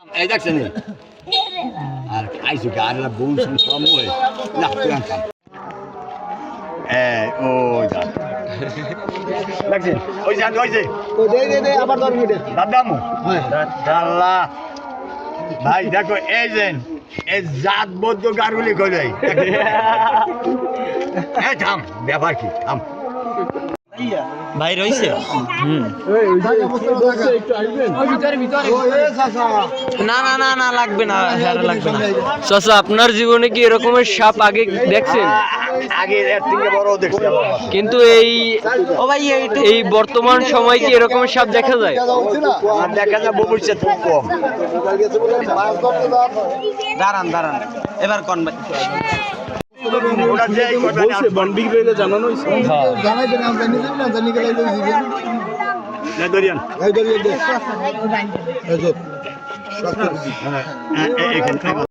এই দেখছেন আর খাইছো কি আর বোন কম হয়ে না ওই যা দেখছেন ওই যে ওই যে আবার 10 মিনিটে দাদামু আল্লাহ ভাই দেখো এই যে এই জাত বদ্ধ গারগুলি কই এই থাম ব্যাপার কি থাম ভাই রইছে না না না না লাগবে না লাগবে না চাচা আপনার জীবনে কি এরকমের সাপ আগে দেখছেন আগে এর থেকে বড় দেখছি কিন্তু এই বর্তমান সময় কি এরকমের সাপ দেখা যায় আর দেখা যায় ভবিষ্যৎ খুব কম দাঁড়ান এবার কোন ওটা যে বলছে বনবিক রেলে জানানো হইছে জানাই দেন আমরা জানি না জানি গেলে দিবেন না দরিয়ান এই দরিয়ে দে এই যে এখানে সবাই